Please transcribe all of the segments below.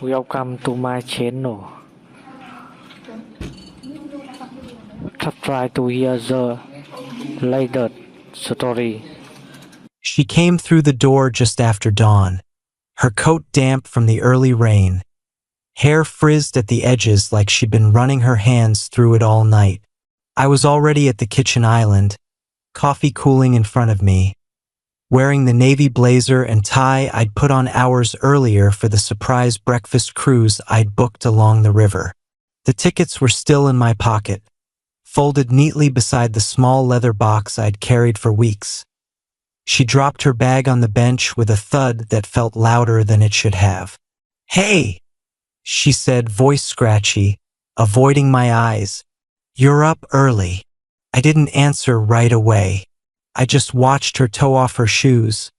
Welcome to my channel. Try to hear the latest story. She came through the door just after dawn, her coat damp from the early rain, hair frizzed at the edges like she'd been running her hands through it all night. I was already at the kitchen island, coffee cooling in front of me, wearing the navy blazer and tie I'd put on hours earlier for the surprise breakfast cruise I'd booked along the river. The tickets were still in my pocket, folded neatly beside the small leather box I'd carried for weeks. She dropped her bag on the bench with a thud that felt louder than it should have. "Hey," she said, voice scratchy, avoiding my eyes. "You're up early." I didn't answer right away. I just watched her toe off her shoes,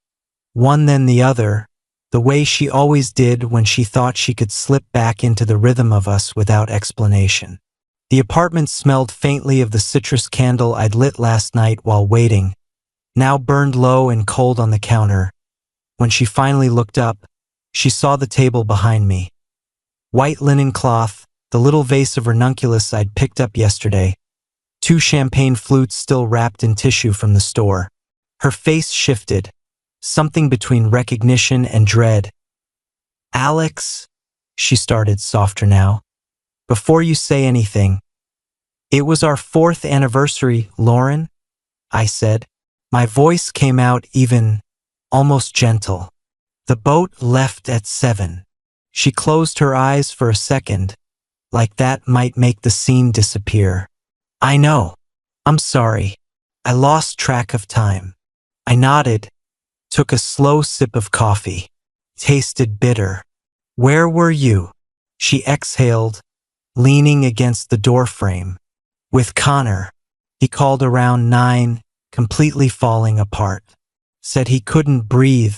one then the other, the way she always did when she thought she could slip back into the rhythm of us without explanation. The apartment smelled faintly of the citrus candle I'd lit last night while waiting, now burned low and cold on the counter. When she finally looked up, she saw the table behind me. White linen cloth, the little vase of ranunculus I'd picked up yesterday, 2 champagne flutes still wrapped in tissue from the store. Her face shifted, something between recognition and dread. "Alex," she started, softer now, "before you say anything, it was our 4th anniversary, Lauren," I said. My voice came out even, almost gentle. "The boat left at 7. She closed her eyes for a second, like that might make the scene disappear. "I know. I'm sorry. I lost track of time." I nodded, took a slow sip of coffee. Tasted bitter. "Where were you?" She exhaled, leaning against the doorframe. "With Connor. He called around 9, completely falling apart. Said he couldn't breathe,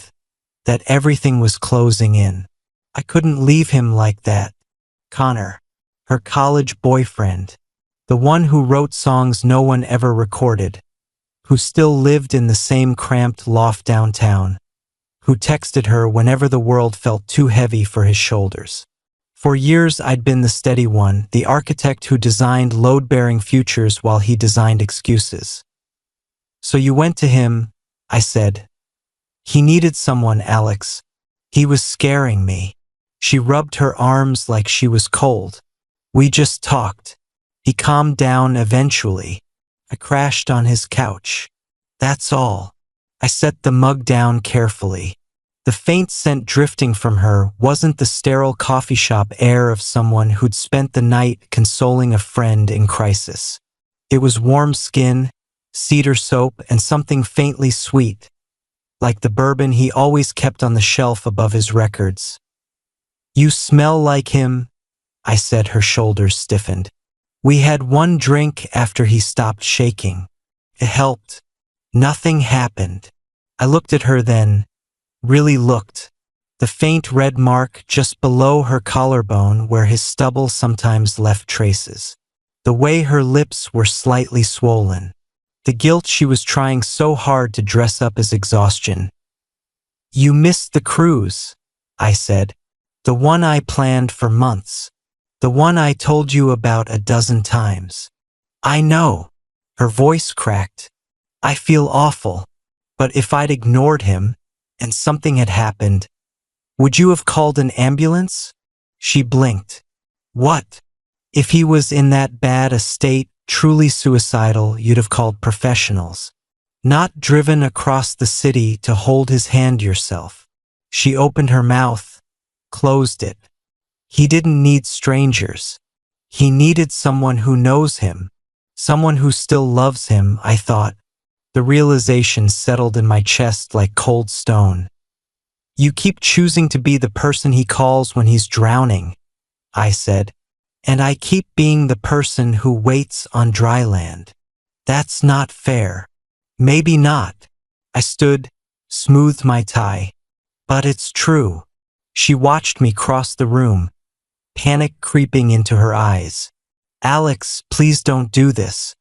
that everything was closing in. I couldn't leave him like that." Connor, her college boyfriend, the one who wrote songs no one ever recorded, who still lived in the same cramped loft downtown, who texted her whenever the world felt too heavy for his shoulders. For years I'd been the steady one, the architect who designed load-bearing futures while he designed excuses. "So you went to him," I said. "He needed someone, Alex. He was scaring me." She rubbed her arms like she was cold. "We just talked. He calmed down eventually. I crashed on his couch. That's all." I set the mug down carefully. The faint scent drifting from her wasn't the sterile coffee shop air of someone who'd spent the night consoling a friend in crisis. It was warm skin, cedar soap, and something faintly sweet, like the bourbon he always kept on the shelf above his records. "You smell like him," I said, her shoulders stiffened. "We had one drink after he stopped shaking. It helped. Nothing happened." I looked at her then, really looked. The faint red mark just below her collarbone where his stubble sometimes left traces. The way her lips were slightly swollen. The guilt she was trying so hard to dress up as exhaustion. "You missed the cruise," I said. "The one I planned for months. The one I told you about a dozen times." "I know." Her voice cracked. "I feel awful. But if I'd ignored him, and something had happened, would you have called an ambulance?" She blinked. "What? If he was in that bad a state, truly suicidal, you'd have called professionals. Not driven across the city to hold his hand yourself." She opened her mouth, closed it. "He didn't need strangers. He needed someone who knows him, someone who still loves him," I thought. The realization settled in my chest like cold stone. "You keep choosing to be the person he calls when he's drowning," I said, "and I keep being the person who waits on dry land. That's not fair." "Maybe not." I stood, smoothed my tie. "But it's true." She watched me cross the room, panic creeping into her eyes. "Alex, please don't do this.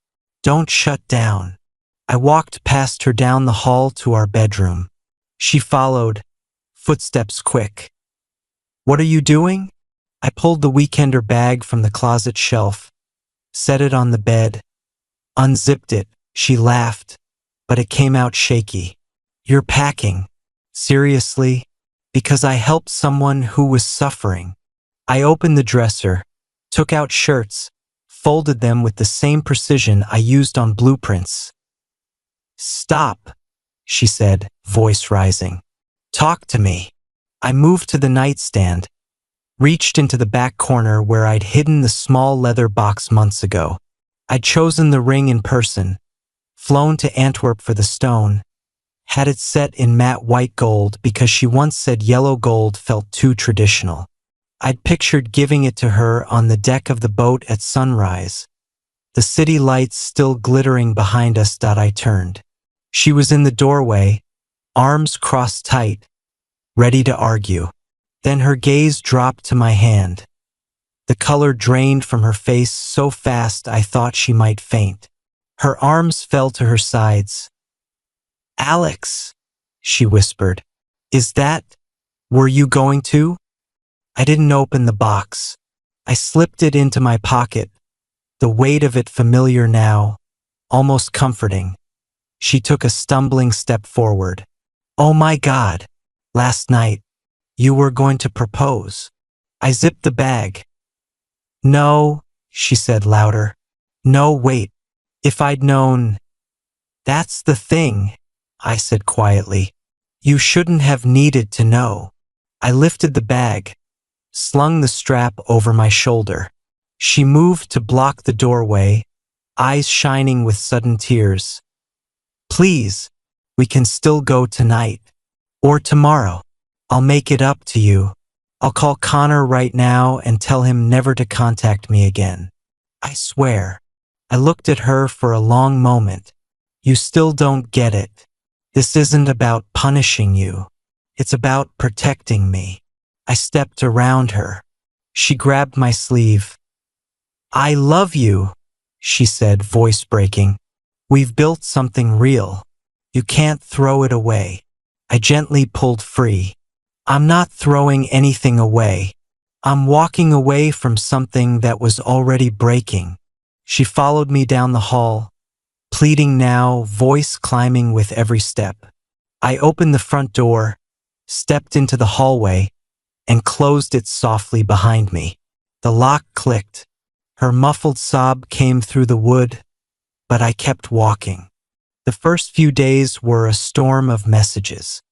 Don't shut down." I walked past her down the hall to our bedroom. She followed, footsteps quick. What are you doing? I pulled the weekender bag from the closet shelf, set it on the bed, unzipped it. She laughed, but it came out shaky. You're packing. Seriously? Because I helped someone who was suffering. I opened the dresser, took out shirts, folded them with the same precision I used on blueprints. Stop, she said, voice rising. Talk to me. I moved to the nightstand, reached into the back corner where I'd hidden the small leather box months ago. I'd chosen the ring in person, flown to Antwerp for the stone, had it set in matte white gold because she once said yellow gold felt too traditional. I'd pictured giving it to her on the deck of the boat at sunrise, the city lights still glittering behind us. I turned. She was in the doorway, arms crossed tight, ready to argue. Then her gaze dropped to my hand. The color drained from her face so fast I thought she might faint. Her arms fell to her sides. Alex, she whispered. Is that? Were you going to? I didn't open the box. I slipped it into my pocket, the weight of it familiar now, almost comforting. She took a stumbling step forward. Oh my God, last night, you were going to propose. I zipped the bag. No, she said louder. No, wait, if I'd known. That's the thing, I said quietly. You shouldn't have needed to know. I lifted the bag, slung the strap over my shoulder. She moved to block the doorway, eyes shining with sudden tears. Please, we can still go tonight. Or tomorrow. I'll make it up to you. I'll call Connor right now and tell him never to contact me again. I swear. I looked at her for a long moment. You still don't get it. This isn't about punishing you. It's about protecting me. I stepped around her. She grabbed my sleeve. I love you, she said, voice breaking. We've built something real. You can't throw it away. I gently pulled free. I'm not throwing anything away. I'm walking away from something that was already breaking. She followed me down the hall, pleading now, voice climbing with every step. I opened the front door, stepped into the hallway, and closed it softly behind me. The lock clicked. Her muffled sob came through the wood, but I kept walking. The first few days were a storm of messages.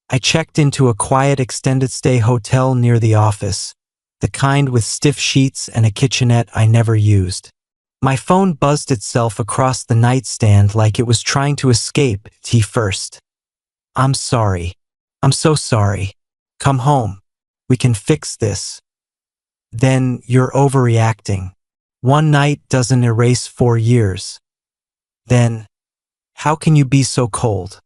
I checked into a quiet extended stay hotel near the office, the kind with stiff sheets and a kitchenette I never used. My phone buzzed itself across the nightstand like it was trying to escape T first. I'm sorry. I'm so sorry. Come home. We can fix this. Then you're overreacting. One night doesn't erase 4 years. Then, how can you be so cold?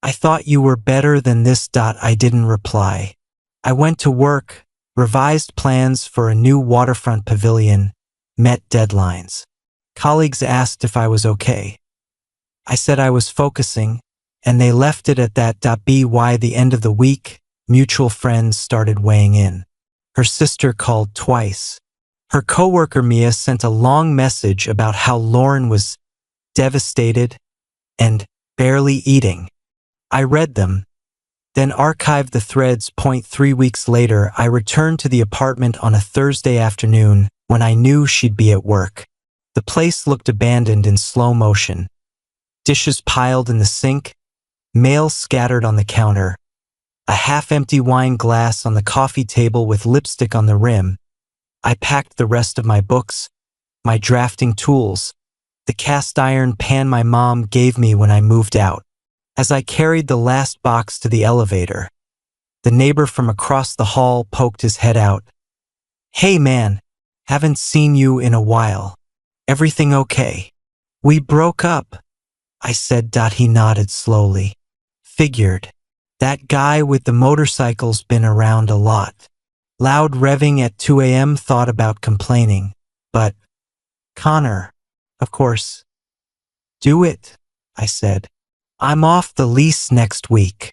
I thought you were better than this. I didn't reply. I went to work, revised plans for a new waterfront pavilion, met deadlines. Colleagues asked if I was okay. I said I was focusing, and they left it at that. By the end of the week, mutual friends started weighing in. Her sister called twice. Her coworker Mia sent a long message about how Lauren was devastated and barely eating. I read them, then archived the threads. 3 weeks later, I returned to the apartment on a Thursday afternoon when I knew she'd be at work. The place looked abandoned in slow motion. Dishes piled in the sink, mail scattered on the counter, a half-empty wine glass on the coffee table with lipstick on the rim. I packed the rest of my books, my drafting tools, the cast iron pan my mom gave me when I moved out. As I carried the last box to the elevator, the neighbor from across the hall poked his head out. Hey man, haven't seen you in a while. Everything okay? We broke up, I said. He nodded slowly. Figured. That guy with the motorcycle's been around a lot. Loud revving at 2 a.m. Thought about complaining. But, Connor, of course. Do it, I said. I'm off the lease next week.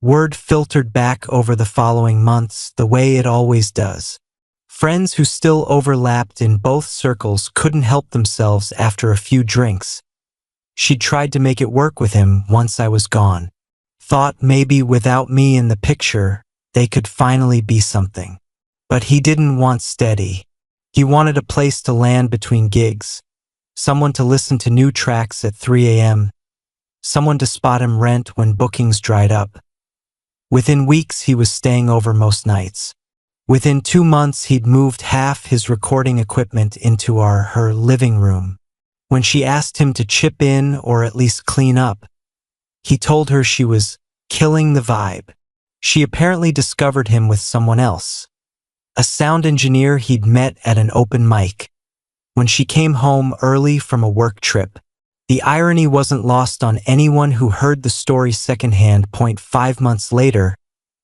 Word filtered back over the following months the way it always does. Friends who still overlapped in both circles couldn't help themselves after a few drinks. She'd tried to make it work with him once I was gone. Thought maybe without me in the picture, they could finally be something. But he didn't want steady. He wanted a place to land between gigs, someone to listen to new tracks at 3 a.m., someone to spot him rent when bookings dried up. Within weeks, he was staying over most nights. Within 2 months, he'd moved half his recording equipment into her living room. When she asked him to chip in or at least clean up, he told her she was killing the vibe. She apparently discovered him with someone else, a sound engineer he'd met at an open mic. When she came home early from a work trip, the irony wasn't lost on anyone who heard the story secondhand. 5 months later,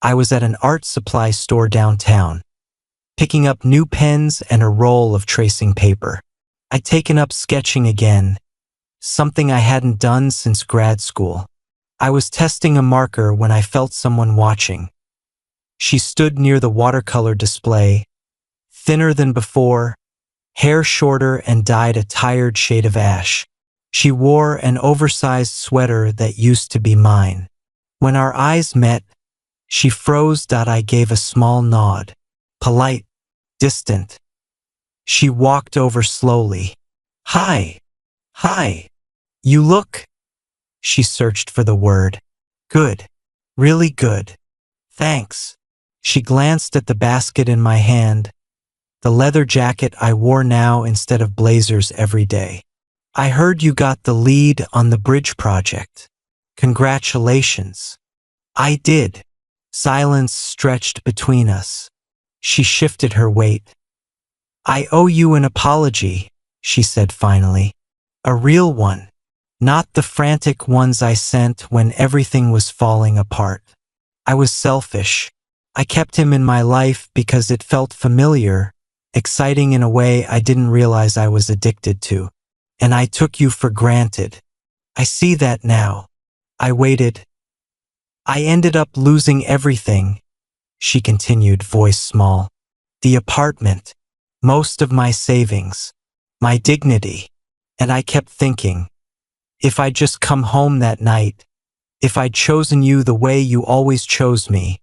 I was at an art supply store downtown, picking up new pens and a roll of tracing paper. I'd taken up sketching again, something I hadn't done since grad school. I was testing a marker when I felt someone watching. She stood near the watercolor display, thinner than before, hair shorter and dyed a tired shade of ash. She wore an oversized sweater that used to be mine. When our eyes met, she froze. I gave a small nod, polite, distant. She walked over slowly. Hi. You look. She searched for the word. Good. Really good. Thanks. She glanced at the basket in my hand, the leather jacket I wore now instead of blazers every day. I heard you got the lead on the bridge project. Congratulations. I did. Silence stretched between us. She shifted her weight. I owe you an apology, she said finally. A real one. Not the frantic ones I sent when everything was falling apart. I was selfish. I kept him in my life because it felt familiar, exciting in a way I didn't realize I was addicted to. And I took you for granted. I see that now. I waited. I ended up losing everything, she continued, voice small. The apartment, most of my savings, my dignity. And I kept thinking, if I'd just come home that night, if I'd chosen you the way you always chose me.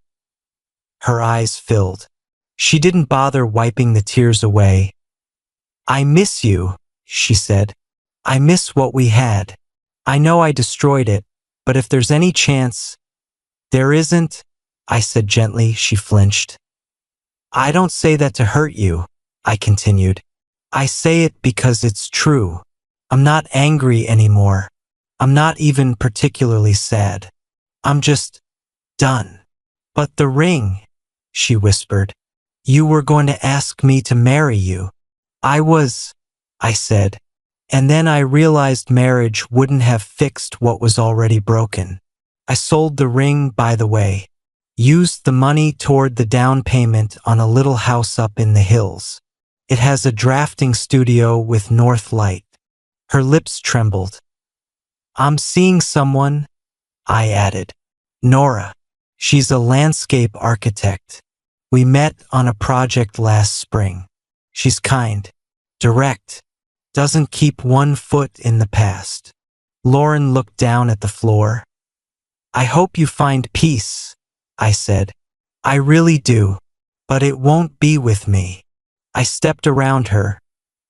Her eyes filled. She didn't bother wiping the tears away. I miss you, she said. I miss what we had. I know I destroyed it, but if there's any chance. There isn't, I said gently. She flinched. I don't say that to hurt you, I continued. I say it because it's true. I'm not angry anymore. I'm not even particularly sad. I'm just done. But the ring, she whispered. You were going to ask me to marry you. I was, I said. And then I realized marriage wouldn't have fixed what was already broken. I sold the ring, by the way. Used the money toward the down payment on a little house up in the hills. It has a drafting studio with north light. Her lips trembled. I'm seeing someone, I added. Nora. She's a landscape architect. We met on a project last spring. She's kind, direct, doesn't keep one foot in the past. Lauren looked down at the floor. I hope you find peace, I said. I really do, but it won't be with me. I stepped around her,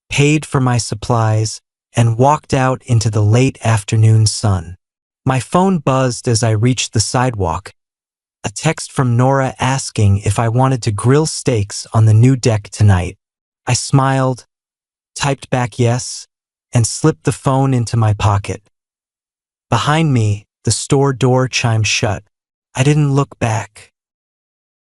paid for my supplies, and walked out into the late afternoon sun. My phone buzzed as I reached the sidewalk. A text from Nora asking if I wanted to grill steaks on the new deck tonight. I smiled, typed back yes, and slipped the phone into my pocket. Behind me, the store door chimed shut. I didn't look back.